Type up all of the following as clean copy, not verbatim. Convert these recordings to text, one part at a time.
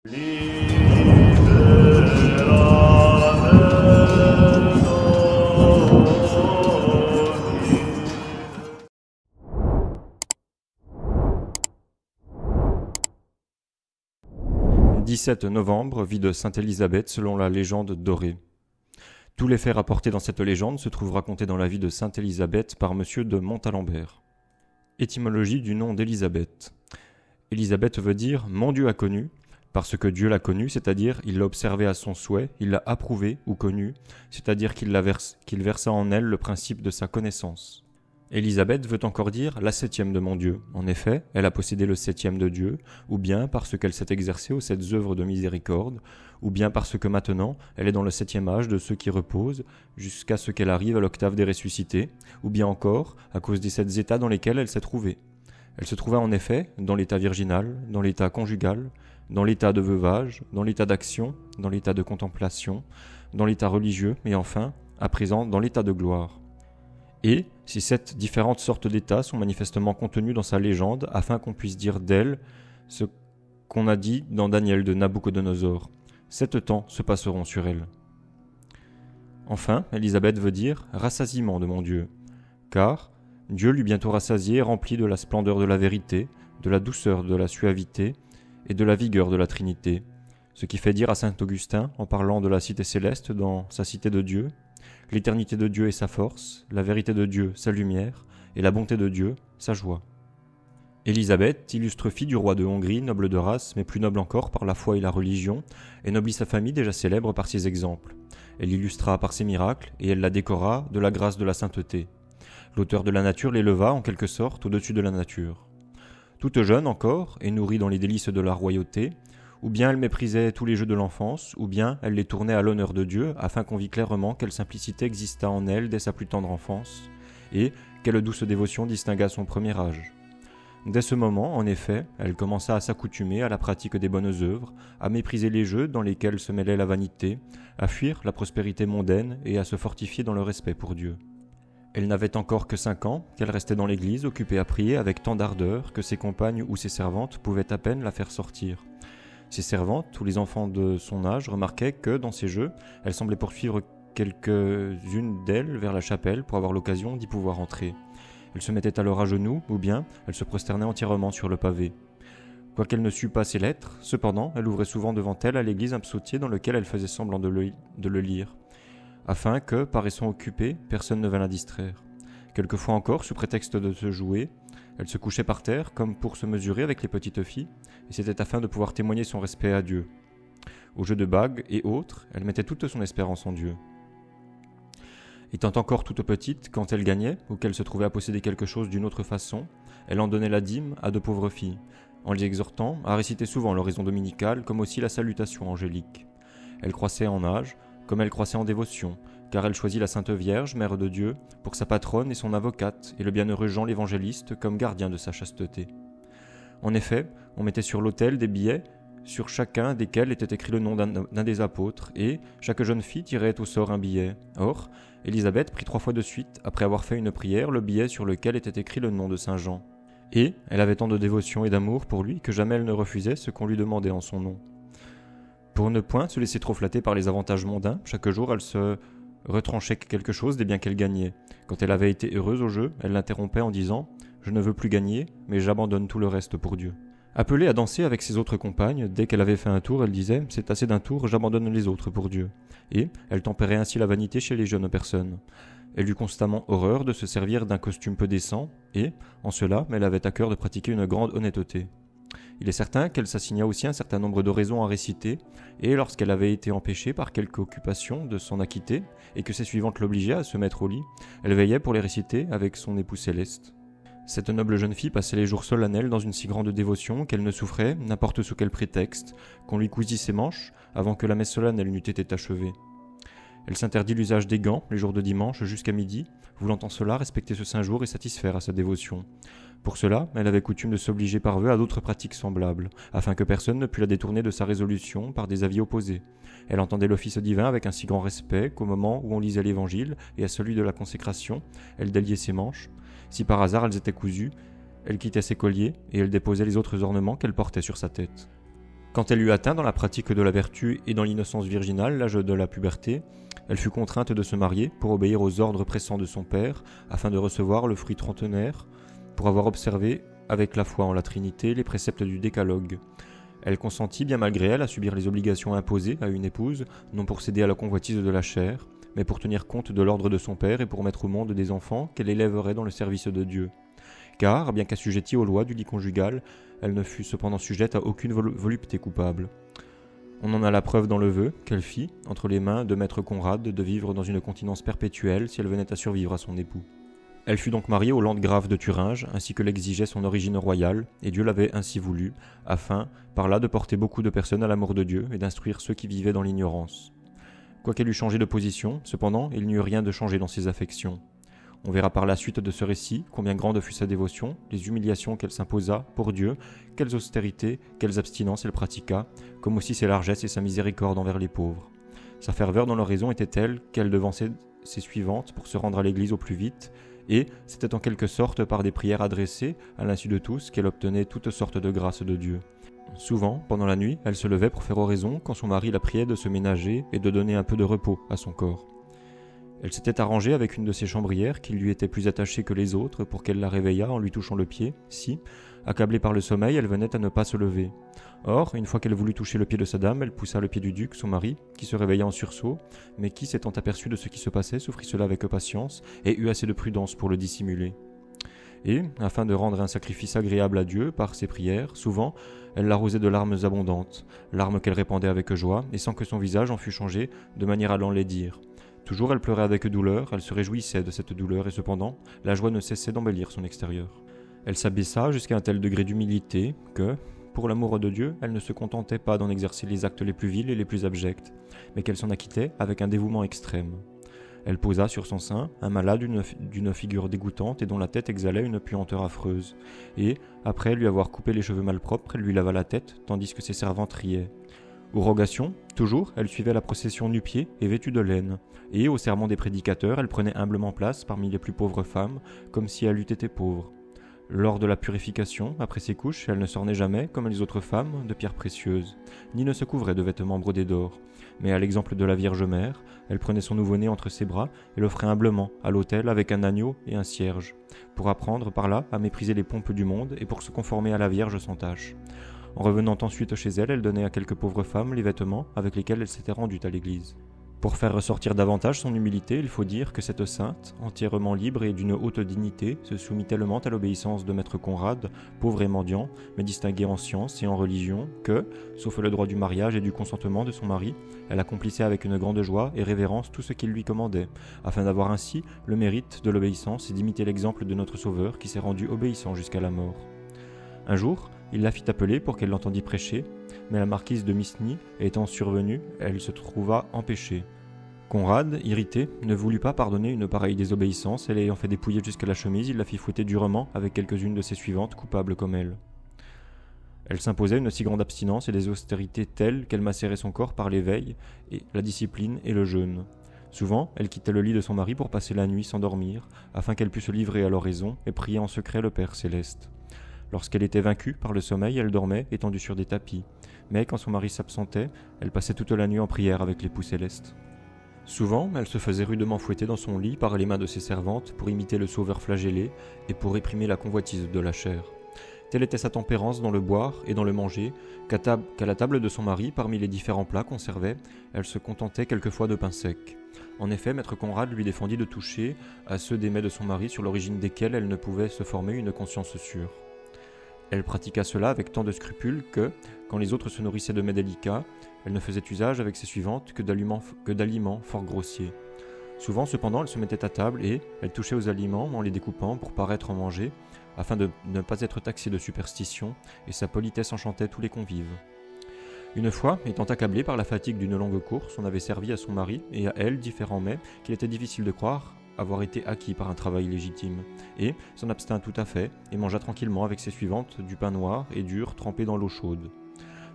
« 17 novembre, vie de Sainte Élisabeth selon la légende dorée. Tous les faits rapportés dans cette légende se trouvent racontés dans la vie de Sainte Élisabeth par Monsieur de Montalembert. Étymologie du nom d'Élisabeth. Élisabeth veut dire « Mon Dieu a connu », parce que Dieu l'a connu, c'est-à-dire il l'a observé à son souhait, il l'a approuvé ou connu, c'est-à-dire qu'il versa en elle le principe de sa connaissance. Élisabeth veut encore dire la septième de mon Dieu. En effet, elle a possédé le septième de Dieu, ou bien parce qu'elle s'est exercée aux 7 œuvres de miséricorde, ou bien parce que maintenant elle est dans le 7e âge de ceux qui reposent, jusqu'à ce qu'elle arrive à l'octave des ressuscités, ou bien encore à cause des 7 états dans lesquels elle s'est trouvée. Elle se trouvait en effet dans l'état virginal, dans l'état conjugal, dans l'état de veuvage, dans l'état d'action, dans l'état de contemplation, dans l'état religieux, et enfin, à présent, dans l'état de gloire. Et ces 7 différentes sortes d'états sont manifestement contenus dans sa légende afin qu'on puisse dire d'elle ce qu'on a dit dans Daniel de Nabuchodonosor. 7 temps se passeront sur elle. Enfin, Élisabeth veut dire rassasiement de mon Dieu, car Dieu l'eut bientôt rassasié et rempli de la splendeur de la vérité, de la douceur de la suavité et de la vigueur de la Trinité. Ce qui fait dire à saint Augustin, en parlant de la cité céleste dans sa cité de Dieu, l'éternité de Dieu est sa force, la vérité de Dieu sa lumière, et la bonté de Dieu sa joie. Élisabeth, illustre fille du roi de Hongrie, noble de race, mais plus noble encore par la foi et la religion, établit sa famille déjà célèbre par ses exemples. Elle l'illustra par ses miracles, et elle la décora de la grâce de la sainteté. L'auteur de la nature l'éleva, en quelque sorte, au-dessus de la nature. Toute jeune encore, et nourrie dans les délices de la royauté, ou bien elle méprisait tous les jeux de l'enfance, ou bien elle les tournait à l'honneur de Dieu, afin qu'on vît clairement quelle simplicité exista en elle dès sa plus tendre enfance, et quelle douce dévotion distingua son premier âge. Dès ce moment, en effet, elle commença à s'accoutumer à la pratique des bonnes œuvres, à mépriser les jeux dans lesquels se mêlait la vanité, à fuir la prospérité mondaine et à se fortifier dans le respect pour Dieu. Elle n'avait encore que 5 ans, qu'elle restait dans l'église, occupée à prier avec tant d'ardeur que ses compagnes ou ses servantes pouvaient à peine la faire sortir. Ses servantes, tous les enfants de son âge, remarquaient que, dans ces jeux, elle semblait poursuivre quelques-unes d'elles vers la chapelle pour avoir l'occasion d'y pouvoir entrer. Elle se mettait alors à genoux, ou bien elle se prosternait entièrement sur le pavé. Quoiqu'elle ne sût pas ses lettres, cependant, elle ouvrait souvent devant elle à l'église un psautier dans lequel elle faisait semblant de le lire, afin que, paraissant occupée, personne ne vînt la distraire. Quelquefois encore, sous prétexte de se jouer, elle se couchait par terre, comme pour se mesurer avec les petites filles, et c'était afin de pouvoir témoigner son respect à Dieu. Aux jeux de bagues et autres, elle mettait toute son espérance en Dieu. Étant encore toute petite, quand elle gagnait, ou qu'elle se trouvait à posséder quelque chose d'une autre façon, elle en donnait la dîme à 2 pauvres filles, en les exhortant à réciter souvent l'oraison dominicale, comme aussi la salutation angélique. Elle croissait en âge, comme elle croissait en dévotion, car elle choisit la Sainte Vierge, Mère de Dieu, pour sa patronne et son avocate, et le bienheureux Jean l'Évangéliste comme gardien de sa chasteté. En effet, on mettait sur l'autel des billets, sur chacun desquels était écrit le nom d'un des apôtres, et chaque jeune fille tirait au sort un billet. Or, Élisabeth prit 3 fois de suite, après avoir fait une prière, le billet sur lequel était écrit le nom de Saint Jean. Et elle avait tant de dévotion et d'amour pour lui que jamais elle ne refusait ce qu'on lui demandait en son nom. Pour ne point se laisser trop flatter par les avantages mondains, chaque jour elle se retranchait quelque chose des biens qu'elle gagnait. Quand elle avait été heureuse au jeu, elle l'interrompait en disant « Je ne veux plus gagner, mais j'abandonne tout le reste pour Dieu ». Appelée à danser avec ses autres compagnes, dès qu'elle avait fait un tour, elle disait « C'est assez d'un tour, j'abandonne les autres pour Dieu ». Et elle tempérait ainsi la vanité chez les jeunes personnes. Elle eut constamment horreur de se servir d'un costume peu décent, et, en cela, elle avait à cœur de pratiquer une grande honnêteté. Il est certain qu'elle s'assigna aussi un certain nombre d'oraisons à réciter, et lorsqu'elle avait été empêchée par quelque occupation de s'en acquitter, et que ses suivantes l'obligeaient à se mettre au lit, elle veillait pour les réciter avec son époux céleste. Cette noble jeune fille passait les jours solennels dans une si grande dévotion qu'elle ne souffrait, n'importe sous quel prétexte, qu'on lui cousît ses manches avant que la messe solennelle n'eût été achevée. Elle s'interdit l'usage des gants les jours de dimanche jusqu'à midi, voulant en cela respecter ce saint jour et satisfaire à sa dévotion. Pour cela, elle avait coutume de s'obliger par vœu à d'autres pratiques semblables, afin que personne ne pût la détourner de sa résolution par des avis opposés. Elle entendait l'office divin avec un si grand respect qu'au moment où on lisait l'Évangile et à celui de la consécration, elle déliait ses manches. Si par hasard elles étaient cousues, elle quittait ses colliers et elle déposait les autres ornements qu'elle portait sur sa tête. Quand elle eut atteint dans la pratique de la vertu et dans l'innocence virginale l'âge de la puberté, elle fut contrainte de se marier pour obéir aux ordres pressants de son père, afin de recevoir le fruit trentenaire, pour avoir observé, avec la foi en la Trinité, les préceptes du Décalogue. Elle consentit, bien malgré elle, à subir les obligations imposées à une épouse, non pour céder à la convoitise de la chair, mais pour tenir compte de l'ordre de son père et pour mettre au monde des enfants qu'elle élèverait dans le service de Dieu. Car, bien qu'assujettie aux lois du lit conjugal, elle ne fut cependant sujette à aucune volupté coupable. On en a la preuve dans le vœu qu'elle fit, entre les mains de maître Conrad, de vivre dans une continence perpétuelle si elle venait à survivre à son époux. Elle fut donc mariée au landgrave de Thuringe, ainsi que l'exigeait son origine royale, et Dieu l'avait ainsi voulu, afin, par là, de porter beaucoup de personnes à l'amour de Dieu et d'instruire ceux qui vivaient dans l'ignorance. Quoiqu'elle eût changé de position, cependant, il n'y eut rien de changé dans ses affections. On verra par la suite de ce récit combien grande fut sa dévotion, les humiliations qu'elle s'imposa pour Dieu, quelles austérités, quelles abstinences elle pratiqua, comme aussi ses largesses et sa miséricorde envers les pauvres. Sa ferveur dans l'oraison était telle qu'elle devançait ses suivantes pour se rendre à l'église au plus vite, et c'était en quelque sorte par des prières adressées, à l'insu de tous, qu'elle obtenait toutes sortes de grâces de Dieu. Souvent, pendant la nuit, elle se levait pour faire oraison quand son mari la priait de se ménager et de donner un peu de repos à son corps. Elle s'était arrangée avec une de ses chambrières qui lui était plus attachée que les autres pour qu'elle la réveillât en lui touchant le pied, si, accablée par le sommeil, elle venait à ne pas se lever. Or, une fois qu'elle voulut toucher le pied de sa dame, elle poussa le pied du duc, son mari, qui se réveilla en sursaut, mais qui, s'étant aperçu de ce qui se passait, souffrit cela avec patience et eut assez de prudence pour le dissimuler. Et, afin de rendre un sacrifice agréable à Dieu par ses prières, souvent, elle l'arrosait de larmes abondantes, larmes qu'elle répandait avec joie, et sans que son visage en fût changé, de manière à l'enlaidir. Toujours elle pleurait avec douleur, elle se réjouissait de cette douleur, et cependant, la joie ne cessait d'embellir son extérieur. Elle s'abaissa jusqu'à un tel degré d'humilité que, pour l'amour de Dieu, elle ne se contentait pas d'en exercer les actes les plus vils et les plus abjects, mais qu'elle s'en acquittait avec un dévouement extrême. Elle posa sur son sein un malade d'une figure dégoûtante et dont la tête exhalait une puanteur affreuse, et, après lui avoir coupé les cheveux malpropres, elle lui lava la tête, tandis que ses servantes riaient. Aux rogations, toujours, elle suivait la procession nu-pieds et vêtue de laine, et, au sermon des prédicateurs, elle prenait humblement place parmi les plus pauvres femmes, comme si elle eût été pauvre. Lors de la purification, après ses couches, elle ne s'ornait jamais, comme les autres femmes, de pierres précieuses, ni ne se couvrait de vêtements brodés d'or. Mais à l'exemple de la Vierge Mère, elle prenait son nouveau-né entre ses bras et l'offrait humblement à l'autel avec un agneau et un cierge, pour apprendre par là à mépriser les pompes du monde et pour se conformer à la Vierge sans tache. En revenant ensuite chez elle, elle donnait à quelques pauvres femmes les vêtements avec lesquels elle s'était rendue à l'église. Pour faire ressortir davantage son humilité, il faut dire que cette sainte, entièrement libre et d'une haute dignité, se soumit tellement à l'obéissance de maître Conrad, pauvre et mendiant, mais distingué en science et en religion, que, sauf le droit du mariage et du consentement de son mari, elle accomplissait avec une grande joie et révérence tout ce qu'il lui commandait, afin d'avoir ainsi le mérite de l'obéissance et d'imiter l'exemple de notre Sauveur qui s'est rendu obéissant jusqu'à la mort. Un jour, il la fit appeler pour qu'elle l'entendît prêcher, mais la marquise de Misny étant survenue, elle se trouva empêchée. Conrad, irrité, ne voulut pas pardonner une pareille désobéissance, et l'ayant fait dépouiller jusqu'à la chemise, il la fit fouetter durement avec quelques-unes de ses suivantes, coupables comme elle. Elle s'imposait une si grande abstinence et des austérités telles qu'elle macérait son corps par l'éveil, et la discipline et le jeûne. Souvent, elle quittait le lit de son mari pour passer la nuit sans dormir, afin qu'elle pût se livrer à l'oraison et prier en secret le Père céleste. Lorsqu'elle était vaincue par le sommeil, elle dormait, étendue sur des tapis. Mais quand son mari s'absentait, elle passait toute la nuit en prière avec l'époux céleste. Souvent, elle se faisait rudement fouetter dans son lit par les mains de ses servantes pour imiter le Sauveur flagellé et pour réprimer la convoitise de la chair. Telle était sa tempérance dans le boire et dans le manger, qu'à la table de son mari, parmi les différents plats qu'on servait, elle se contentait quelquefois de pain sec. En effet, maître Conrad lui défendit de toucher à ceux des mets de son mari sur l'origine desquels elle ne pouvait se former une conscience sûre. Elle pratiqua cela avec tant de scrupules que, quand les autres se nourrissaient de mets délicats, elle ne faisait usage avec ses suivantes que d'aliments fort grossiers. Souvent, cependant, elle se mettait à table et elle touchait aux aliments en les découpant pour paraître en manger, afin de ne pas être taxée de superstition, et sa politesse enchantait tous les convives. Une fois, étant accablée par la fatigue d'une longue course, on avait servi à son mari et à elle différents mets qu'il était difficile de croire avoir été acquis par un travail légitime, et s'en abstint tout à fait, et mangea tranquillement avec ses suivantes du pain noir et dur trempé dans l'eau chaude.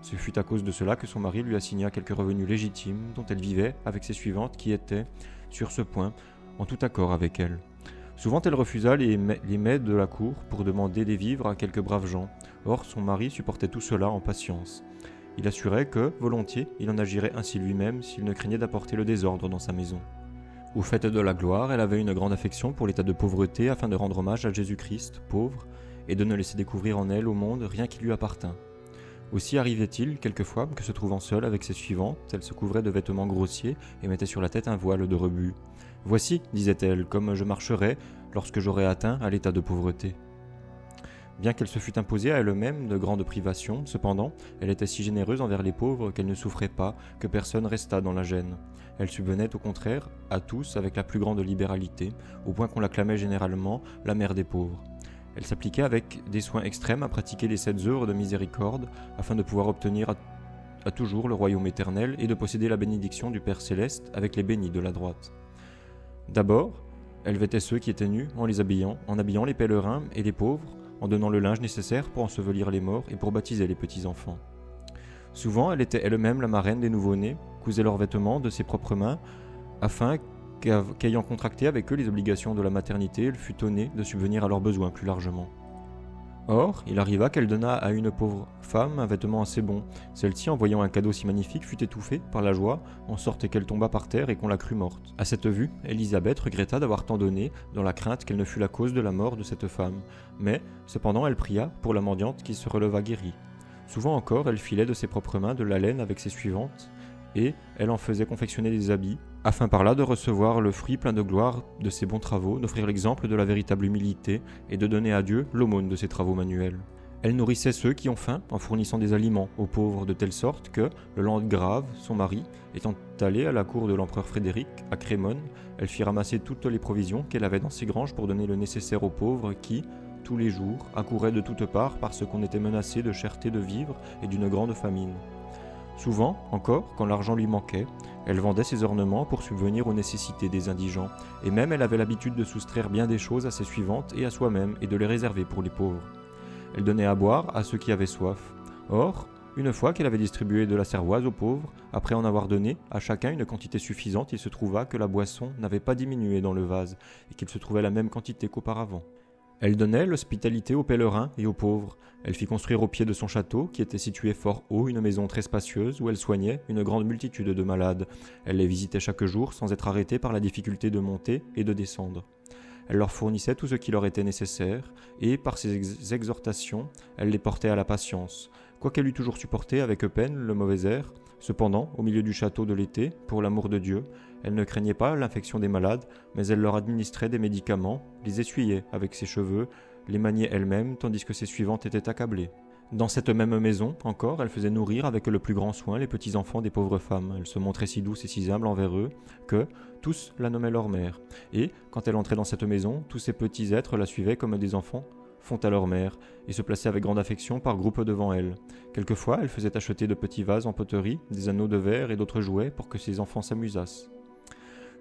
Ce fut à cause de cela que son mari lui assigna quelques revenus légitimes dont elle vivait avec ses suivantes qui étaient, sur ce point, en tout accord avec elle. Souvent elle refusa les mets de la cour pour demander des vivres à quelques braves gens. Or son mari supportait tout cela en patience. Il assurait que, volontiers, il en agirait ainsi lui-même s'il ne craignait d'apporter le désordre dans sa maison. Au fait de la gloire, elle avait une grande affection pour l'état de pauvreté afin de rendre hommage à Jésus-Christ, pauvre, et de ne laisser découvrir en elle au monde rien qui lui appartint. Aussi arrivait-il, quelquefois, que se trouvant seule avec ses suivantes, elle se couvrait de vêtements grossiers et mettait sur la tête un voile de rebut. « Voici, disait-elle, comme je marcherai lorsque j'aurai atteint à l'état de pauvreté. » Bien qu'elle se fût imposée à elle-même de grandes privations, cependant, elle était si généreuse envers les pauvres qu'elle ne souffrait pas que personne restât dans la gêne. Elle subvenait au contraire à tous avec la plus grande libéralité, au point qu'on l'acclamait généralement la mère des pauvres. Elle s'appliquait avec des soins extrêmes à pratiquer les 7 œuvres de miséricorde afin de pouvoir obtenir à toujours le royaume éternel et de posséder la bénédiction du Père céleste avec les bénis de la droite. D'abord, elle vêtait ceux qui étaient nus en habillant les pèlerins et les pauvres, en donnant le linge nécessaire pour ensevelir les morts et pour baptiser les petits-enfants. Souvent, elle était elle-même la marraine des nouveau-nés, cousait leurs vêtements de ses propres mains, afin qu'ayant contracté avec eux les obligations de la maternité, elle fût donnée de subvenir à leurs besoins plus largement. Or, il arriva qu'elle donna à une pauvre femme un vêtement assez bon. Celle-ci, en voyant un cadeau si magnifique, fut étouffée par la joie, en sorte qu'elle tomba par terre et qu'on la crut morte. À cette vue, Élisabeth regretta d'avoir tant donné, dans la crainte qu'elle ne fût la cause de la mort de cette femme. Mais, cependant, elle pria pour la mendiante qui se releva guérie. Souvent encore, elle filait de ses propres mains de la laine avec ses suivantes, et elle en faisait confectionner des habits, afin par là de recevoir le fruit plein de gloire de ses bons travaux, d'offrir l'exemple de la véritable humilité et de donner à Dieu l'aumône de ses travaux manuels. Elle nourrissait ceux qui ont faim en fournissant des aliments aux pauvres de telle sorte que, le landgrave, son mari, étant allé à la cour de l'empereur Frédéric, à Crémone, elle fit ramasser toutes les provisions qu'elle avait dans ses granges pour donner le nécessaire aux pauvres qui, tous les jours, accouraient de toutes parts parce qu'on était menacé de cherté de vivre et d'une grande famine. Souvent, encore, quand l'argent lui manquait, elle vendait ses ornements pour subvenir aux nécessités des indigents, et même elle avait l'habitude de soustraire bien des choses à ses suivantes et à soi-même et de les réserver pour les pauvres. Elle donnait à boire à ceux qui avaient soif. Or, une fois qu'elle avait distribué de la cervoise aux pauvres, après en avoir donné à chacun une quantité suffisante, il se trouva que la boisson n'avait pas diminué dans le vase, et qu'il se trouvait la même quantité qu'auparavant. Elle donnait l'hospitalité aux pèlerins et aux pauvres. Elle fit construire au pied de son château, qui était situé fort haut, une maison très spacieuse où elle soignait une grande multitude de malades. Elle les visitait chaque jour sans être arrêtée par la difficulté de monter et de descendre. Elle leur fournissait tout ce qui leur était nécessaire, et par ses exhortations, elle les portait à la patience. Quoiqu'elle eût toujours supporté avec peine le mauvais air, cependant, au milieu du château de l'été, pour l'amour de Dieu, elle ne craignait pas l'infection des malades, mais elle leur administrait des médicaments, les essuyait avec ses cheveux, les maniait elle-même, tandis que ses suivantes étaient accablées. Dans cette même maison, encore, elle faisait nourrir avec le plus grand soin les petits-enfants des pauvres femmes. Elle se montrait si douce et si humble envers eux que tous la nommaient leur mère. Et, quand elle entrait dans cette maison, tous ces petits êtres la suivaient comme des enfants font à leur mère, et se plaçaient avec grande affection par groupes devant elle. Quelquefois, elle faisait acheter de petits vases en poterie, des anneaux de verre et d'autres jouets pour que ses enfants s'amusassent.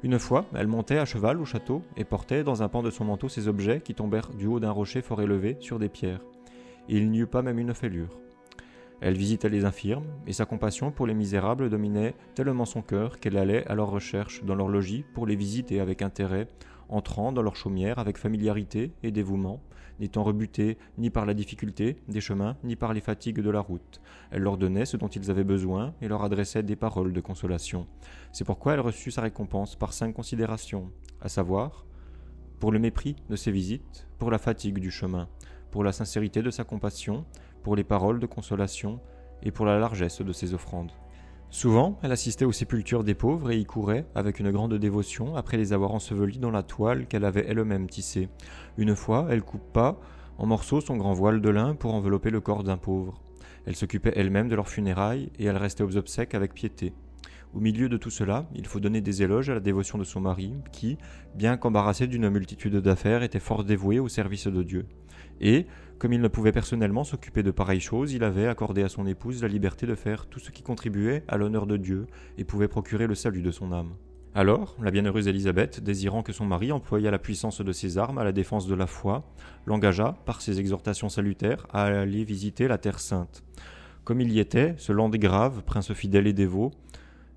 Une fois, elle montait à cheval au château et portait dans un pan de son manteau ces objets qui tombèrent du haut d'un rocher fort élevé sur des pierres. Et il n'y eut pas même une fêlure. Elle visitait les infirmes, et sa compassion pour les misérables dominait tellement son cœur qu'elle allait à leur recherche dans leur logis pour les visiter avec intérêt, entrant dans leur chaumière avec familiarité et dévouement, n'étant rebutée ni par la difficulté des chemins, ni par les fatigues de la route. Elle leur donnait ce dont ils avaient besoin et leur adressait des paroles de consolation. C'est pourquoi elle reçut sa récompense par 5 considérations, à savoir, pour le mépris de ses visites, pour la fatigue du chemin, pour la sincérité de sa compassion, pour les paroles de consolation et pour la largesse de ses offrandes. Souvent, elle assistait aux sépultures des pauvres et y courait avec une grande dévotion après les avoir ensevelis dans la toile qu'elle avait elle-même tissée. Une fois, elle coupa en morceaux son grand voile de lin pour envelopper le corps d'un pauvre. Elle s'occupait elle-même de leurs funérailles et elle restait aux obsèques avec piété. Au milieu de tout cela, il faut donner des éloges à la dévotion de son mari qui, bien qu'embarrassé d'une multitude d'affaires, était fort dévoué au service de Dieu. Et, comme il ne pouvait personnellement s'occuper de pareilles choses, il avait accordé à son épouse la liberté de faire tout ce qui contribuait à l'honneur de Dieu et pouvait procurer le salut de son âme. Alors, la bienheureuse Élisabeth, désirant que son mari employât la puissance de ses armes à la défense de la foi, l'engagea, par ses exhortations salutaires, à aller visiter la Terre Sainte. Comme il y était, ce landgrave, prince fidèle et dévot,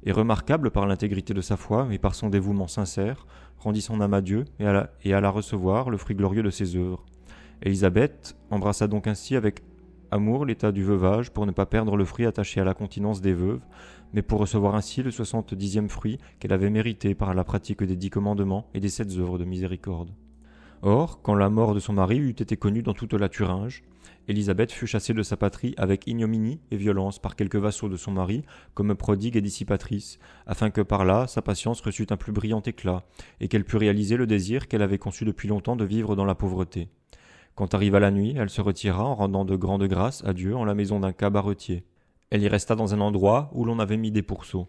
et remarquable par l'intégrité de sa foi et par son dévouement sincère, rendit son âme à Dieu et alla recevoir le fruit glorieux de ses œuvres. Élisabeth embrassa donc ainsi avec amour l'état du veuvage pour ne pas perdre le fruit attaché à la continence des veuves, mais pour recevoir ainsi le 70e fruit qu'elle avait mérité par la pratique des 10 commandements et des 7 œuvres de miséricorde. Or, quand la mort de son mari eut été connue dans toute la Thuringe, Élisabeth fut chassée de sa patrie avec ignominie et violence par quelques vassaux de son mari, comme prodigue et dissipatrice, afin que par là sa patience reçût un plus brillant éclat, et qu'elle pût réaliser le désir qu'elle avait conçu depuis longtemps de vivre dans la pauvreté. Quand arriva la nuit, elle se retira en rendant de grandes grâces à Dieu en la maison d'un cabaretier. Elle y resta dans un endroit où l'on avait mis des pourceaux.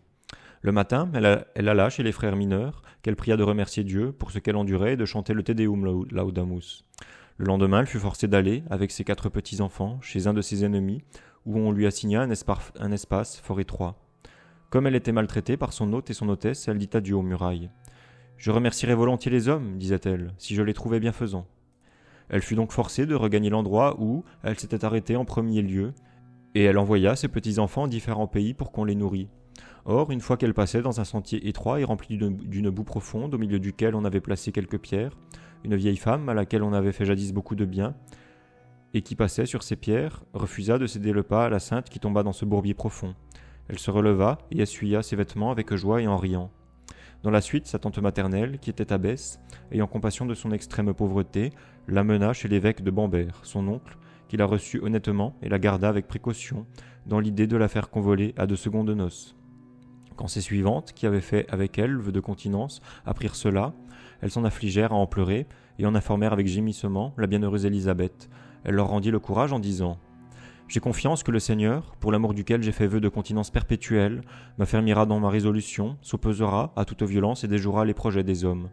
Le matin, elle alla chez les frères mineurs, qu'elle pria de remercier Dieu pour ce qu'elle endurait et de chanter le Te Deum Laudamus. Le lendemain, elle fut forcée d'aller, avec ses 4 petits-enfants, chez un de ses ennemis, où on lui assigna un espace fort étroit. Comme elle était maltraitée par son hôte et son hôtesse, elle dit adieu aux murailles. « Je remercierais volontiers les hommes, disait-elle, si je les trouvais bienfaisants. » Elle fut donc forcée de regagner l'endroit où elle s'était arrêtée en premier lieu, et elle envoya ses petits-enfants en différents pays pour qu'on les nourrît. Or, une fois qu'elle passait dans un sentier étroit et rempli d'une boue profonde, au milieu duquel on avait placé quelques pierres, une vieille femme, à laquelle on avait fait jadis beaucoup de bien, et qui passait sur ces pierres, refusa de céder le pas à la sainte qui tomba dans ce bourbier profond. Elle se releva et essuya ses vêtements avec joie et en riant. Dans la suite, sa tante maternelle, qui était abbesse, ayant compassion de son extrême pauvreté, l'amena chez l'évêque de Bamberg, son oncle, qui la reçut honnêtement et la garda avec précaution, dans l'idée de la faire convoler à de secondes noces. Quand ses suivantes, qui avaient fait avec elle vœu de continence, apprirent cela, elles s'en affligèrent à en pleurer et en informèrent avec gémissement la bienheureuse Élisabeth. Elle leur rendit le courage en disant « J'ai confiance que le Seigneur, pour l'amour duquel j'ai fait vœu de continence perpétuelle, m'affermira dans ma résolution, s'opposera à toute violence et déjouera les projets des hommes.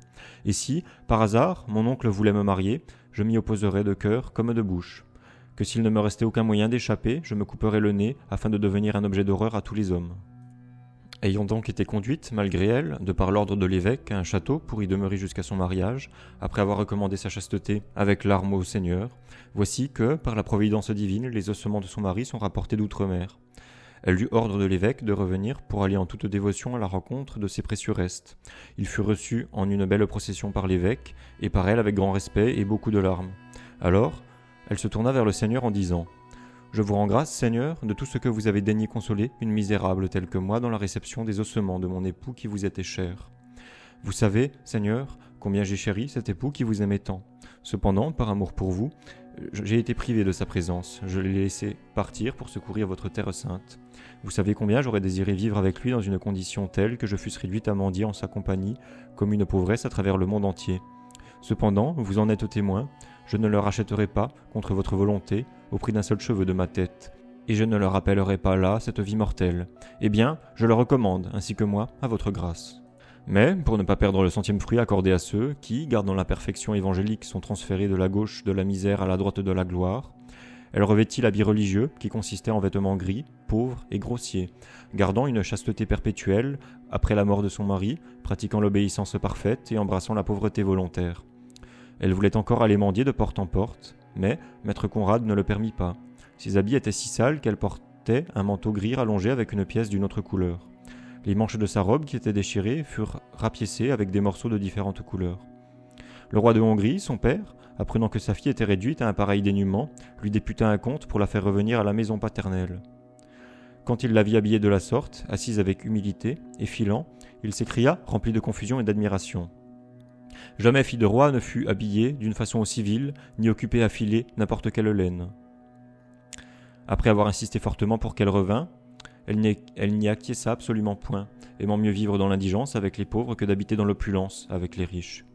Et si, par hasard, mon oncle voulait me marier, je m'y opposerai de cœur comme de bouche. Que s'il ne me restait aucun moyen d'échapper, je me couperai le nez afin de devenir un objet d'horreur à tous les hommes. » Ayant donc été conduite, malgré elle, de par l'ordre de l'évêque, à un château pour y demeurer jusqu'à son mariage, après avoir recommandé sa chasteté avec larmes au Seigneur, voici que, par la providence divine, les ossements de son mari sont rapportés d'outre-mer. Elle eut ordre de l'évêque de revenir pour aller en toute dévotion à la rencontre de ses précieux restes. Il fut reçu en une belle procession par l'évêque, et par elle avec grand respect et beaucoup de larmes. Alors, elle se tourna vers le Seigneur en disant « Je vous rends grâce, Seigneur, de tout ce que vous avez daigné consoler une misérable telle que moi dans la réception des ossements de mon époux qui vous était cher. Vous savez, Seigneur, combien j'ai chéri cet époux qui vous aimait tant. Cependant, par amour pour vous, j'ai été privé de sa présence. Je l'ai laissé partir pour secourir votre terre sainte. Vous savez combien j'aurais désiré vivre avec lui dans une condition telle que je fusse réduite à mendier en sa compagnie, comme une pauvresse à travers le monde entier. Cependant, vous en êtes témoin, je ne le rachèterai pas, contre votre volonté, au prix d'un seul cheveu de ma tête, et je ne leur rappellerai pas là cette vie mortelle. Eh bien, je le recommande, ainsi que moi, à votre grâce. Mais, pour ne pas perdre le 100e fruit accordé à ceux qui, gardant la perfection évangélique, sont transférés de la gauche de la misère à la droite de la gloire, elle revêtit l'habit religieux, qui consistait en vêtements gris, pauvres et grossiers, gardant une chasteté perpétuelle, après la mort de son mari, pratiquant l'obéissance parfaite et embrassant la pauvreté volontaire. Elle voulait encore aller mendier de porte en porte, mais maître Conrad ne le permit pas. Ses habits étaient si sales qu'elle portait un manteau gris rallongé avec une pièce d'une autre couleur. Les manches de sa robe qui étaient déchirées furent rapiécées avec des morceaux de différentes couleurs. Le roi de Hongrie, son père, apprenant que sa fille était réduite à un pareil dénuement, lui députa un compte pour la faire revenir à la maison paternelle. Quand il la vit habillée de la sorte, assise avec humilité et filant, il s'écria, rempli de confusion et d'admiration. Jamais fille de roi ne fut habillée d'une façon aussi vile, ni occupée à filer n'importe quelle laine. Après avoir insisté fortement pour qu'elle revînt, elle n'y acquiesça absolument point, aimant mieux vivre dans l'indigence avec les pauvres que d'habiter dans l'opulence avec les riches.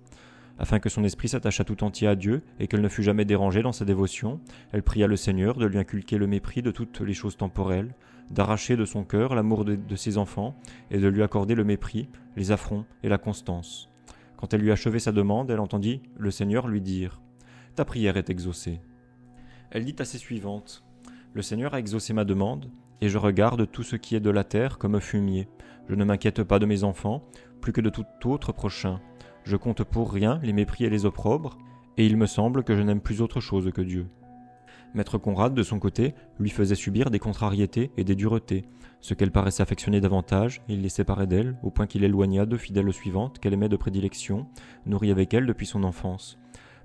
Afin que son esprit s'attachât tout entier à Dieu et qu'elle ne fût jamais dérangée dans sa dévotion, elle pria le Seigneur de lui inculquer le mépris de toutes les choses temporelles, d'arracher de son cœur l'amour de ses enfants et de lui accorder le mépris, les affronts et la constance. Quand elle eut achevé sa demande, elle entendit le Seigneur lui dire « Ta prière est exaucée. » Elle dit à ses suivantes « Le Seigneur a exaucé ma demande, et je regarde tout ce qui est de la terre comme fumier. Je ne m'inquiète pas de mes enfants, plus que de tout autre prochain. Je compte pour rien les mépris et les opprobres, et il me semble que je n'aime plus autre chose que Dieu. » Maître Conrad, de son côté, lui faisait subir des contrariétés et des duretés. Ce qu'elle paraissait affectionner davantage, il les séparait d'elle, au point qu'il éloigna deux fidèles suivantes qu'elle aimait de prédilection, nourries avec elle depuis son enfance.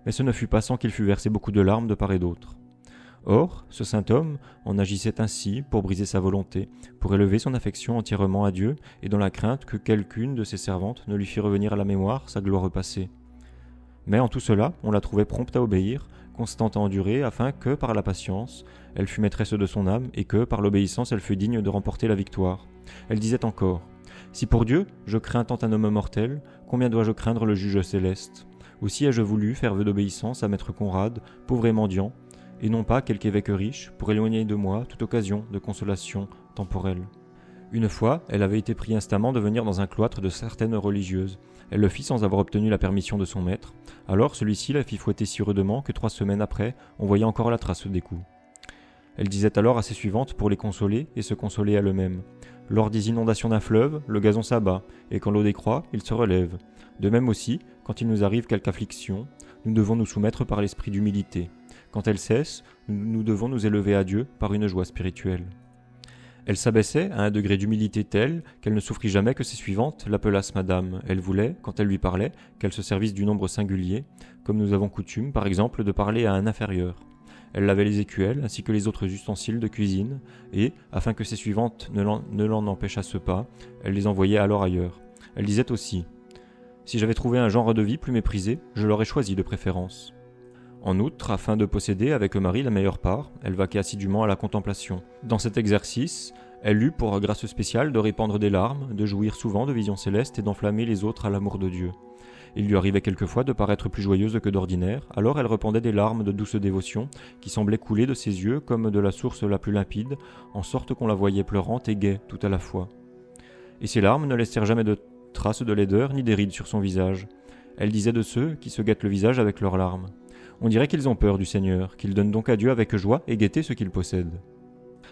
Mais ce ne fut pas sans qu'il fût versé beaucoup de larmes de part et d'autre. Or, ce saint homme en agissait ainsi pour briser sa volonté, pour élever son affection entièrement à Dieu, et dans la crainte que quelqu'une de ses servantes ne lui fît revenir à la mémoire sa gloire passée. Mais en tout cela, on la trouvait prompte à obéir, constante à endurer, afin que, par la patience, elle fût maîtresse de son âme, et que, par l'obéissance, elle fût digne de remporter la victoire. Elle disait encore : « Si pour Dieu, je crains tant un homme mortel, combien dois-je craindre le juge céleste ? Aussi ai-je voulu faire vœu d'obéissance à maître Conrad, pauvre et mendiant, et non pas quelque évêque riche, pour éloigner de moi toute occasion de consolation temporelle. » Une fois, elle avait été priée instamment de venir dans un cloître de certaines religieuses. Elle le fit sans avoir obtenu la permission de son maître. Alors celui-ci la fit fouetter si rudement que 3 semaines après, on voyait encore la trace des coups. Elle disait alors à ses suivantes pour les consoler et se consoler elle-même : « Lors des inondations d'un fleuve, le gazon s'abat, et quand l'eau décroît, il se relève. De même aussi, quand il nous arrive quelque affliction, nous devons nous soumettre par l'esprit d'humilité. Quand elle cesse, nous devons nous élever à Dieu par une joie spirituelle. » Elle s'abaissait à un degré d'humilité tel qu'elle ne souffrit jamais que ses suivantes l'appelassent madame. Elle voulait, quand elle lui parlait, qu'elle se servisse du nombre singulier, comme nous avons coutume, par exemple, de parler à un inférieur. Elle lavait les écuelles ainsi que les autres ustensiles de cuisine, et, afin que ses suivantes ne l'en empêchassent pas, elle les envoyait alors ailleurs. Elle disait aussi : « Si j'avais trouvé un genre de vie plus méprisé, je l'aurais choisi de préférence. » En outre, afin de posséder avec le mari la meilleure part, elle vaquait assidûment à la contemplation. Dans cet exercice, elle eut pour grâce spéciale de répandre des larmes, de jouir souvent de visions célestes et d'enflammer les autres à l'amour de Dieu. Il lui arrivait quelquefois de paraître plus joyeuse que d'ordinaire, alors elle répandait des larmes de douce dévotion qui semblaient couler de ses yeux comme de la source la plus limpide, en sorte qu'on la voyait pleurante et gaie tout à la fois. Et ces larmes ne laissèrent jamais de traces de laideur ni des rides sur son visage. Elle disait de ceux qui se gâtent le visage avec leurs larmes : « On dirait qu'ils ont peur du Seigneur, qu'ils donnent donc à Dieu avec joie et gaieté ce qu'ils possèdent. »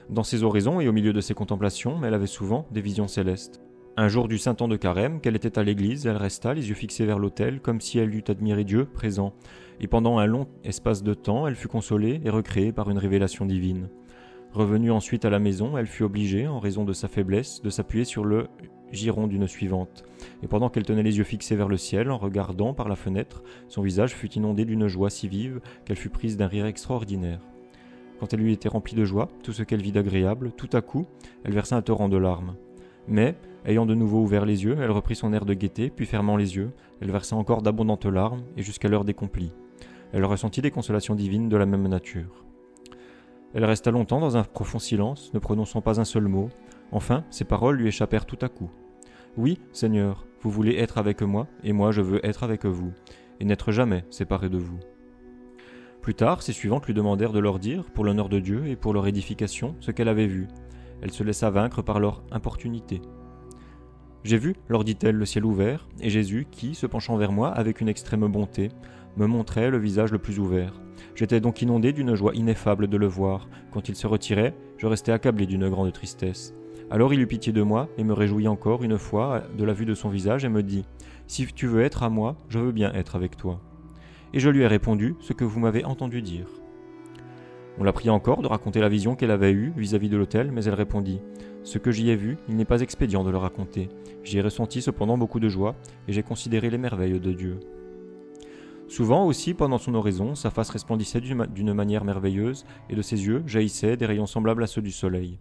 Dans ses oraisons et au milieu de ses contemplations, elle avait souvent des visions célestes. Un jour du saint temps de Carême, qu'elle était à l'église, elle resta, les yeux fixés vers l'autel, comme si elle eût admiré Dieu présent, et pendant un long espace de temps, elle fut consolée et recréée par une révélation divine. Revenue ensuite à la maison, elle fut obligée, en raison de sa faiblesse, de s'appuyer sur le giron d'une suivante. Et pendant qu'elle tenait les yeux fixés vers le ciel, en regardant par la fenêtre, son visage fut inondé d'une joie si vive qu'elle fut prise d'un rire extraordinaire. Quand elle eut été remplie de joie, tout ce qu'elle vit d'agréable, tout à coup, elle versa un torrent de larmes. Mais, ayant de nouveau ouvert les yeux, elle reprit son air de gaieté, puis fermant les yeux, elle versa encore d'abondantes larmes, et jusqu'à l'heure décomplie. Elle ressentit des consolations divines de la même nature. Elle resta longtemps dans un profond silence, ne prononçant pas un seul mot. Enfin, ses paroles lui échappèrent tout à coup. « Oui, Seigneur, vous voulez être avec moi, et moi je veux être avec vous, et n'être jamais séparé de vous. » Plus tard, ses suivantes lui demandèrent de leur dire, pour l'honneur de Dieu et pour leur édification, ce qu'elle avait vu. Elle se laissa vaincre par leur importunité. « J'ai vu, leur dit-elle, le ciel ouvert, et Jésus qui, se penchant vers moi avec une extrême bonté, me montrait le visage le plus ouvert. J'étais donc inondé d'une joie ineffable de le voir. Quand il se retirait, je restais accablé d'une grande tristesse. Alors il eut pitié de moi et me réjouit encore une fois de la vue de son visage et me dit : « Si tu veux être à moi, je veux bien être avec toi. » Et je lui ai répondu ce que vous m'avez entendu dire. On la pria encore de raconter la vision qu'elle avait eue vis-à-vis de l'autel, mais elle répondit : « Ce que j'y ai vu, il n'est pas expédient de le raconter. J'y ai ressenti cependant beaucoup de joie, et j'ai considéré les merveilles de Dieu. » Souvent aussi, pendant son oraison, sa face resplendissait d'une manière merveilleuse, et de ses yeux jaillissaient des rayons semblables à ceux du soleil.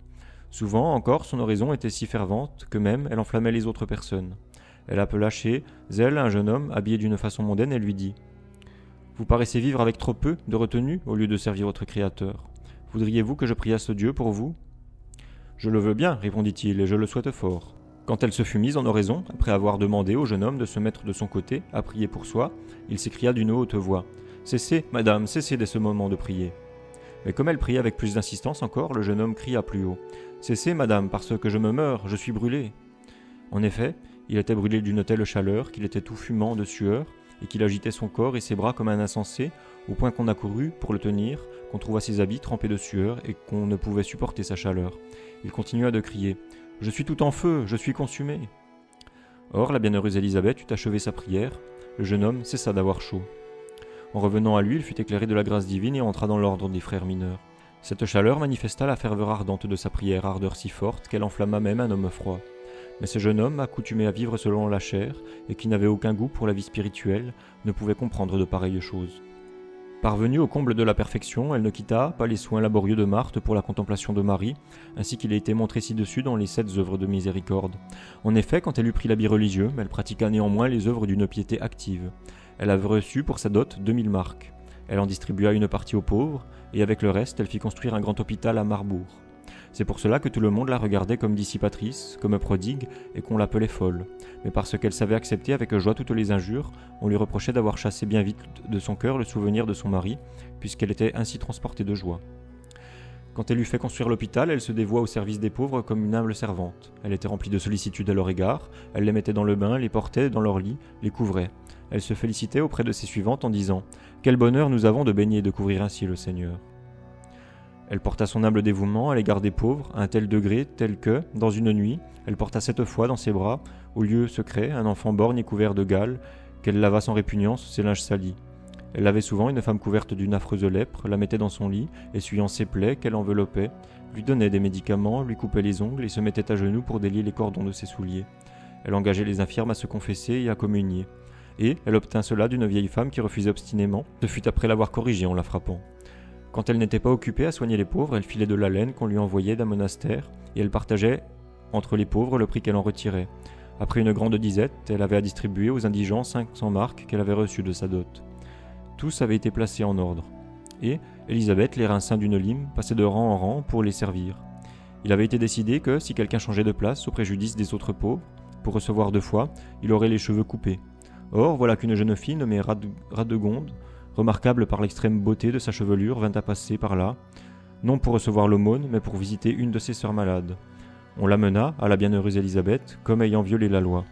Souvent encore, son oraison était si fervente que même elle enflammait les autres personnes. Elle appela chez elle un jeune homme habillé d'une façon mondaine et lui dit : « Vous paraissez vivre avec trop peu de retenue au lieu de servir votre Créateur. Voudriez-vous que je priasse Dieu pour vous ? » « Je le veux bien, répondit-il, et je le souhaite fort. » Quand elle se fut mise en oraison, après avoir demandé au jeune homme de se mettre de son côté à prier pour soi, il s'écria d'une haute voix : « Cessez, madame, cessez dès ce moment de prier. » Mais comme elle priait avec plus d'insistance encore, le jeune homme cria plus haut : « Cessez, madame, parce que je me meurs, je suis brûlé. » En effet, il était brûlé d'une telle chaleur qu'il était tout fumant de sueur, et qu'il agitait son corps et ses bras comme un insensé, au point qu'on accourut pour le tenir, qu'on trouva ses habits trempés de sueur et qu'on ne pouvait supporter sa chaleur. Il continua de crier : « Je suis tout en feu, je suis consumé. » Or, la bienheureuse Élisabeth eut achevé sa prière, le jeune homme cessa d'avoir chaud. En revenant à lui, il fut éclairé de la grâce divine et entra dans l'ordre des frères mineurs. Cette chaleur manifesta la ferveur ardente de sa prière, ardeur si forte qu'elle enflamma même un homme froid. Mais ce jeune homme, accoutumé à vivre selon la chair, et qui n'avait aucun goût pour la vie spirituelle, ne pouvait comprendre de pareilles choses. Parvenue au comble de la perfection, elle ne quitta pas les soins laborieux de Marthe pour la contemplation de Marie, ainsi qu'il a été montré ci-dessus dans les 7 œuvres de miséricorde. En effet, quand elle eut pris l'habit religieux, elle pratiqua néanmoins les œuvres d'une piété active. Elle avait reçu pour sa dot 2000 marcs. Elle en distribua une partie aux pauvres, et avec le reste, elle fit construire un grand hôpital à Marbourg. C'est pour cela que tout le monde la regardait comme dissipatrice, comme prodigue, et qu'on l'appelait folle. Mais parce qu'elle savait accepter avec joie toutes les injures, on lui reprochait d'avoir chassé bien vite de son cœur le souvenir de son mari, puisqu'elle était ainsi transportée de joie. Quand elle eut fait construire l'hôpital, elle se dévoua au service des pauvres comme une humble servante. Elle était remplie de sollicitude à leur égard, elle les mettait dans le bain, les portait dans leur lit, les couvrait. Elle se félicitait auprès de ses suivantes en disant « Quel bonheur nous avons de baigner et de couvrir ainsi le Seigneur !» Elle porta son humble dévouement à l'égard des pauvres à un tel degré, tel que, dans une nuit, elle porta 7 fois dans ses bras, au lieu secret, un enfant borgne et couvert de gale, qu'elle lava sans répugnance ses linges salis. Elle lavait souvent une femme couverte d'une affreuse lèpre, la mettait dans son lit, essuyant ses plaies qu'elle enveloppait, lui donnait des médicaments, lui coupait les ongles et se mettait à genoux pour délier les cordons de ses souliers. Elle engageait les infirmes à se confesser et à communier. Et elle obtint cela d'une vieille femme qui refusait obstinément, ce fut après l'avoir corrigée en la frappant. Quand elle n'était pas occupée à soigner les pauvres, elle filait de la laine qu'on lui envoyait d'un monastère, et elle partageait entre les pauvres le prix qu'elle en retirait. Après une grande disette, elle avait à distribuer aux indigents 500 marcs qu'elle avait reçus de sa dot. Tous avaient été placés en ordre. Et Élisabeth, les reins saints d'une lime, passait de rang en rang pour les servir. Il avait été décidé que, si quelqu'un changeait de place au préjudice des autres pauvres, pour recevoir 2 fois, il aurait les cheveux coupés. Or, voilà qu'une jeune fille nommée Radegonde, remarquable par l'extrême beauté de sa chevelure, vint à passer par là, non pour recevoir l'aumône, mais pour visiter une de ses sœurs malades. On l'amena à la bienheureuse Élisabeth, comme ayant violé la loi.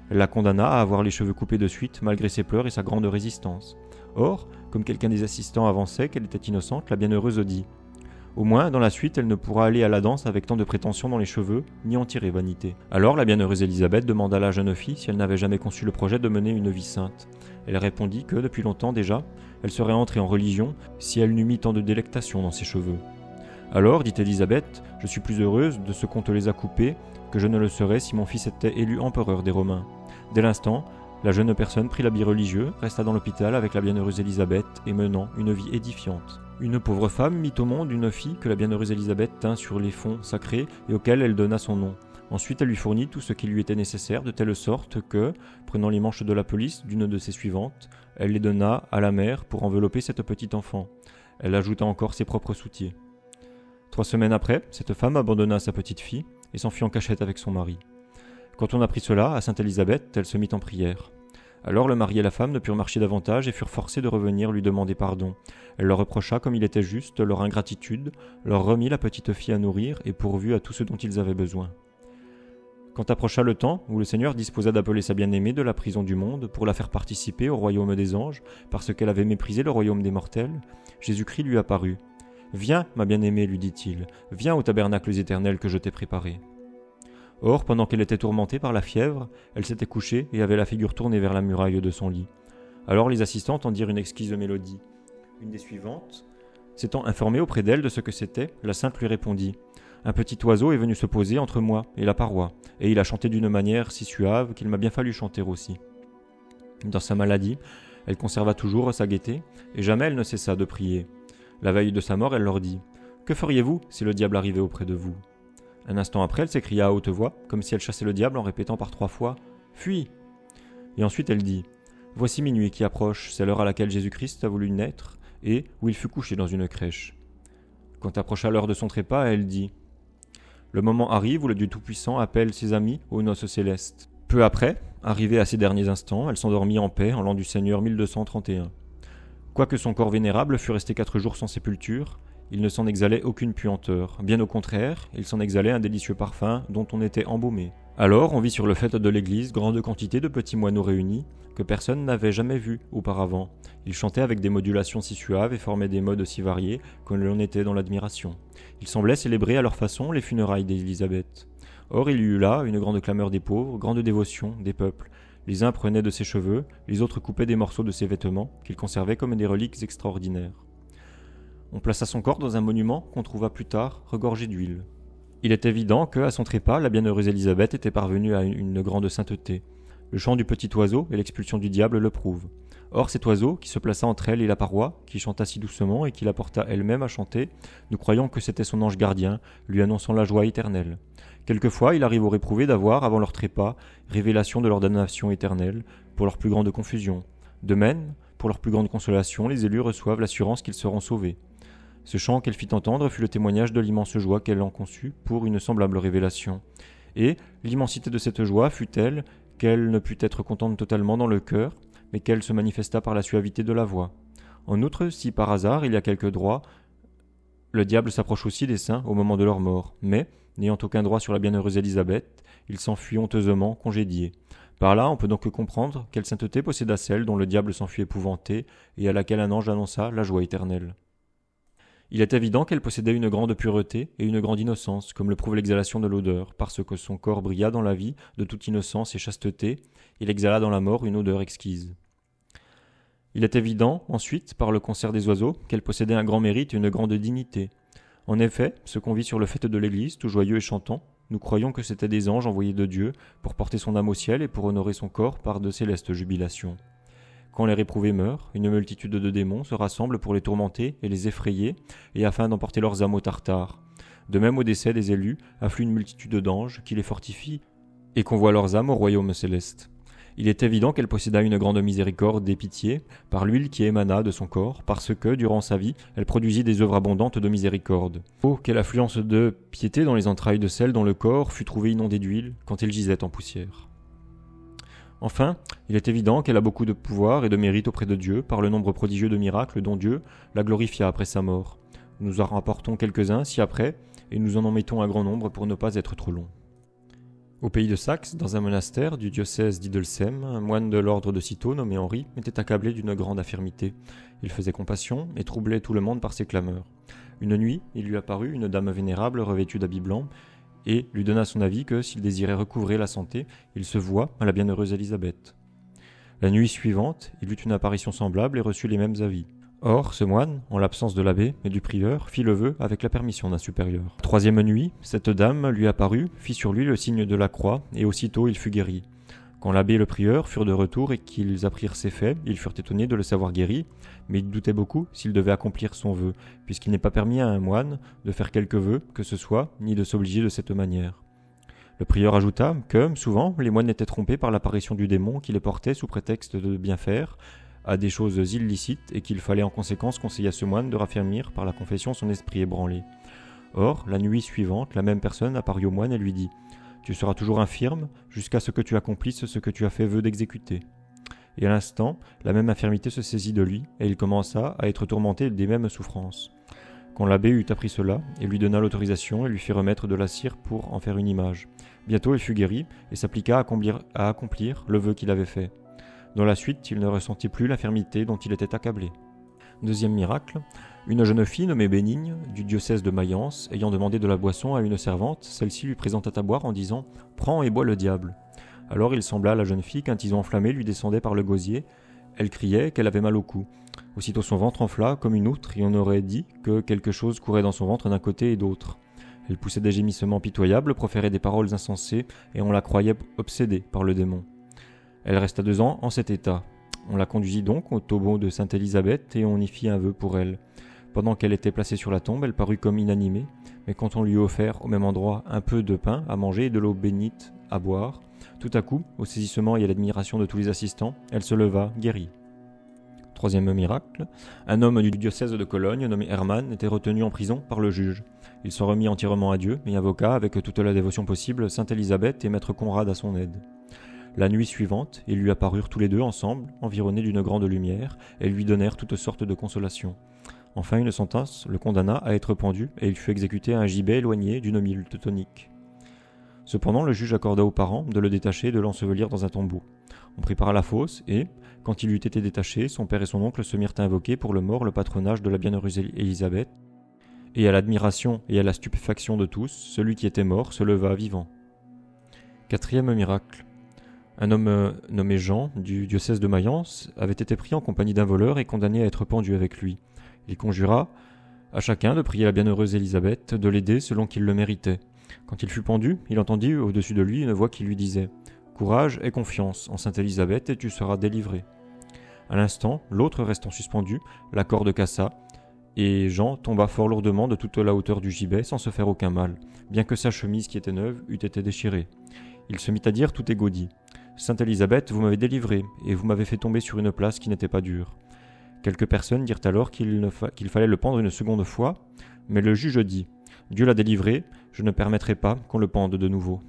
Elle la condamna à avoir les cheveux coupés de suite, malgré ses pleurs et sa grande résistance. Or, comme quelqu'un des assistants avançait qu'elle était innocente, la bienheureuse dit « Au moins, dans la suite, elle ne pourra aller à la danse avec tant de prétention dans les cheveux, ni en tirer vanité. » Alors la bienheureuse Élisabeth demanda à la jeune fille si elle n'avait jamais conçu le projet de mener une vie sainte. Elle répondit que, depuis longtemps déjà, elle serait entrée en religion si elle n'eût mis tant de délectation dans ses cheveux. « Alors, dit Élisabeth, je suis plus heureuse de ce qu'on te les a coupés que je ne le serais si mon fils était élu empereur des Romains. » Dès l'instant, la jeune personne prit l'habit religieux, resta dans l'hôpital avec la bienheureuse Élisabeth et menant une vie édifiante. Une pauvre femme mit au monde une fille que la bienheureuse Élisabeth tint sur les fonds sacrés et auquel elle donna son nom. Ensuite, elle lui fournit tout ce qui lui était nécessaire, de telle sorte que, prenant les manches de la pelisse d'une de ses suivantes, elle les donna à la mère pour envelopper cette petite enfant. Elle ajouta encore ses propres soutiers. 3 semaines après, cette femme abandonna sa petite fille et s'enfuit en cachette avec son mari. Quand on apprit cela, à Sainte Élisabeth, elle se mit en prière. Alors le mari et la femme ne purent marcher davantage et furent forcés de revenir lui demander pardon. Elle leur reprocha, comme il était juste, leur ingratitude, leur remit la petite fille à nourrir et pourvut à tout ce dont ils avaient besoin. Quand approcha le temps où le Seigneur disposa d'appeler sa bien-aimée de la prison du monde pour la faire participer au royaume des anges, parce qu'elle avait méprisé le royaume des mortels, Jésus-Christ lui apparut. « Viens, ma bien-aimée, lui dit-il, viens aux tabernacles éternels que je t'ai préparés. » Or, pendant qu'elle était tourmentée par la fièvre, elle s'était couchée et avait la figure tournée vers la muraille de son lit. Alors les assistants entendirent une exquise mélodie. Une des suivantes, s'étant informée auprès d'elle de ce que c'était, la sainte lui répondit « Un petit oiseau est venu se poser entre moi et la paroi, et il a chanté d'une manière si suave qu'il m'a bien fallu chanter aussi. » Dans sa maladie, elle conserva toujours sa gaieté, et jamais elle ne cessa de prier. La veille de sa mort, elle leur dit « Que feriez-vous si le diable arrivait auprès de vous ?» Un instant après, elle s'écria à haute voix, comme si elle chassait le diable en répétant par 3 fois « Fuis !» Et ensuite elle dit « Voici minuit qui approche, c'est l'heure à laquelle Jésus-Christ a voulu naître, et où il fut couché dans une crèche. » Quand approcha l'heure de son trépas, elle dit « Le moment arrive où le Dieu Tout-Puissant appelle ses amis aux noces célestes. » Peu après, arrivée à ces derniers instants, elle s'endormit en paix en l'an du Seigneur 1231. Quoique son corps vénérable fût resté 4 jours sans sépulture, il ne s'en exhalait aucune puanteur. Bien au contraire, il s'en exhalait un délicieux parfum dont on était embaumé. Alors on vit sur le faîte de l'église grande quantité de petits moineaux réunis, que personne n'avait jamais vus auparavant. Ils chantaient avec des modulations si suaves et formaient des modes si variés que l'on était dans l'admiration. Ils semblaient célébrer à leur façon les funérailles d'Élisabeth. Or il y eut là une grande clameur des pauvres, grande dévotion des peuples. Les uns prenaient de ses cheveux, les autres coupaient des morceaux de ses vêtements, qu'ils conservaient comme des reliques extraordinaires. On plaça son corps dans un monument qu'on trouva plus tard regorgé d'huile. Il est évident que, à son trépas, la bienheureuse Élisabeth était parvenue à une grande sainteté. Le chant du petit oiseau et l'expulsion du diable le prouvent. Or cet oiseau, qui se plaça entre elle et la paroi, qui chanta si doucement et qui la porta elle-même à chanter, nous croyons que c'était son ange gardien, lui annonçant la joie éternelle. Quelquefois, il arrive aux réprouvés d'avoir, avant leur trépas, révélation de leur damnation éternelle, pour leur plus grande confusion. De même, pour leur plus grande consolation, les élus reçoivent l'assurance qu'ils seront sauvés. Ce chant qu'elle fit entendre fut le témoignage de l'immense joie qu'elle en conçut pour une semblable révélation. Et l'immensité de cette joie fut telle qu'elle ne put être contente totalement dans le cœur, mais qu'elle se manifesta par la suavité de la voix. En outre, si par hasard il y a quelque droit, le diable s'approche aussi des saints au moment de leur mort, mais, n'ayant aucun droit sur la bienheureuse Élisabeth, il s'enfuit honteusement congédié. Par là, on peut donc comprendre quelle sainteté posséda celle dont le diable s'enfuit épouvanté et à laquelle un ange annonça la joie éternelle. Il est évident qu'elle possédait une grande pureté et une grande innocence, comme le prouve l'exhalation de l'odeur, parce que son corps brilla dans la vie de toute innocence et chasteté, il exhala dans la mort une odeur exquise. Il est évident, ensuite, par le concert des oiseaux, qu'elle possédait un grand mérite et une grande dignité. En effet, ce qu'on vit sur le faîte de l'église, tout joyeux et chantant, nous croyons que c'étaient des anges envoyés de Dieu pour porter son âme au ciel et pour honorer son corps par de célestes jubilations. Quand les réprouvés meurent, une multitude de démons se rassemblent pour les tourmenter et les effrayer, et afin d'emporter leurs âmes au Tartare. De même au décès des élus, afflue une multitude d'anges qui les fortifient et convoient leurs âmes au royaume céleste. Il est évident qu'elle posséda une grande miséricorde et pitié par l'huile qui émana de son corps, parce que, durant sa vie, elle produisit des œuvres abondantes de miséricorde. Oh, quelle affluence de piété dans les entrailles de celle dont le corps fut trouvé inondé d'huile quand il gisait en poussière. Enfin, il est évident qu'elle a beaucoup de pouvoir et de mérite auprès de Dieu par le nombre prodigieux de miracles dont Dieu la glorifia après sa mort. Nous en rapportons quelques-uns ci-après, et nous en mettons un grand nombre pour ne pas être trop long. Au pays de Saxe, dans un monastère du diocèse d'Idelsheim, un moine de l'ordre de Cîteaux, nommé Henri, était accablé d'une grande infirmité. Il faisait compassion et troublait tout le monde par ses clameurs. Une nuit, il lui apparut une dame vénérable revêtue d'habits blancs, et lui donna son avis que, s'il désirait recouvrer la santé, il se voit à la bienheureuse Élisabeth. La nuit suivante, il eut une apparition semblable et reçut les mêmes avis. Or, ce moine, en l'absence de l'abbé et du prieur, fit le vœu avec la permission d'un supérieur. Troisième nuit, cette dame lui apparut, fit sur lui le signe de la croix, et aussitôt il fut guéri. Quand l'abbé et le prieur furent de retour et qu'ils apprirent ses faits, ils furent étonnés de le savoir guéri, mais ils doutaient beaucoup s'il devait accomplir son vœu, puisqu'il n'est pas permis à un moine de faire quelque vœu que ce soit, ni de s'obliger de cette manière. Le prieur ajouta que, souvent, les moines étaient trompés par l'apparition du démon qui les portait sous prétexte de bien faire, à des choses illicites, et qu'il fallait en conséquence conseiller à ce moine de raffermir par la confession son esprit ébranlé. Or, la nuit suivante, la même personne apparut au moine et lui dit « Tu seras toujours infirme jusqu'à ce que tu accomplisses ce que tu as fait vœu d'exécuter. » Et à l'instant, la même infirmité se saisit de lui, et il commença à être tourmenté des mêmes souffrances. Quand l'abbé eut appris cela, il lui donna l'autorisation et lui fit remettre de la cire pour en faire une image. Bientôt il fut guéri, et s'appliqua à accomplir le vœu qu'il avait fait. Dans la suite, il ne ressentit plus l'infirmité dont il était accablé. Deuxième miracle, une jeune fille nommée Bénigne, du diocèse de Mayence, ayant demandé de la boisson à une servante, celle-ci lui présenta à boire en disant « Prends et bois le diable ». Alors il sembla à la jeune fille qu'un tison enflammé lui descendait par le gosier. Elle criait qu'elle avait mal au cou. Aussitôt son ventre enfla comme une outre, et on aurait dit que quelque chose courait dans son ventre d'un côté et d'autre. Elle poussait des gémissements pitoyables, proférait des paroles insensées, et on la croyait obsédée par le démon. Elle resta 2 ans en cet état. On la conduisit donc au tombeau de Sainte Élisabeth et on y fit un vœu pour elle. Pendant qu'elle était placée sur la tombe, elle parut comme inanimée, mais quand on lui eut offert au même endroit un peu de pain à manger et de l'eau bénite à boire, tout à coup, au saisissement et à l'admiration de tous les assistants, elle se leva, guérie. Troisième miracle, un homme du diocèse de Cologne, nommé Hermann, était retenu en prison par le juge. Il s'en remit entièrement à Dieu et invoqua, avec toute la dévotion possible, Sainte Élisabeth et Maître Conrad à son aide. La nuit suivante, ils lui apparurent tous les deux ensemble, environnés d'une grande lumière, et lui donnèrent toutes sortes de consolations. Enfin, une sentence le condamna à être pendu, et il fut exécuté à un gibet éloigné d'une mille teutonique. Cependant, le juge accorda aux parents de le détacher et de l'ensevelir dans un tombeau. On prépara la fosse, et, quand il eut été détaché, son père et son oncle se mirent à invoquer pour le mort le patronage de la bienheureuse Élisabeth, et à l'admiration et à la stupéfaction de tous, celui qui était mort se leva vivant. Quatrième miracle. Un homme nommé Jean, du diocèse de Mayence, avait été pris en compagnie d'un voleur et condamné à être pendu avec lui. Il conjura à chacun de prier la bienheureuse Élisabeth de l'aider selon qu'il le méritait. Quand il fut pendu, il entendit au-dessus de lui une voix qui lui disait « Courage et confiance en Sainte Élisabeth et tu seras délivré ». À l'instant, l'autre restant suspendu, la corde cassa, et Jean tomba fort lourdement de toute la hauteur du gibet sans se faire aucun mal, bien que sa chemise qui était neuve eût été déchirée. Il se mit à dire tout égaudi. « Sainte Élisabeth, vous m'avez délivré, et vous m'avez fait tomber sur une place qui n'était pas dure. » Quelques personnes dirent alors qu'il fallait le pendre une seconde fois, mais le juge dit « Dieu l'a délivré, je ne permettrai pas qu'on le pende de nouveau. »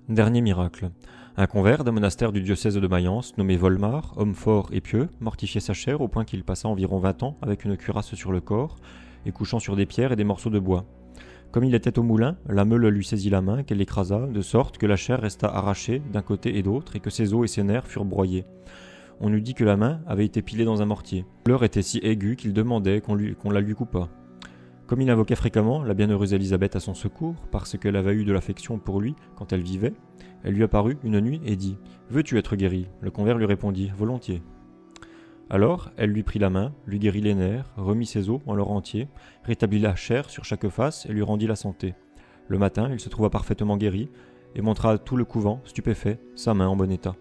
Dernier miracle. Un convers d'un monastère du diocèse de Mayence, nommé Volmar, homme fort et pieux, mortifiait sa chair au point qu'il passa environ 20 ans avec une cuirasse sur le corps et couchant sur des pierres et des morceaux de bois. Comme il était au moulin, la meule lui saisit la main qu'elle écrasa, de sorte que la chair resta arrachée d'un côté et d'autre et que ses os et ses nerfs furent broyés. On eût dit que la main avait été pilée dans un mortier. L'heure était si aiguë qu'il demandait qu'on la lui coupât. Comme il invoquait fréquemment la bienheureuse Élisabeth à son secours, parce qu'elle avait eu de l'affection pour lui quand elle vivait, elle lui apparut une nuit et dit « Veux-tu être guéri ?» Le convers lui répondit « Volontiers. » Alors, elle lui prit la main, lui guérit les nerfs, remit ses os en leur entier, rétablit la chair sur chaque face et lui rendit la santé. Le matin, il se trouva parfaitement guéri et montra à tout le couvent, stupéfait, sa main en bon état.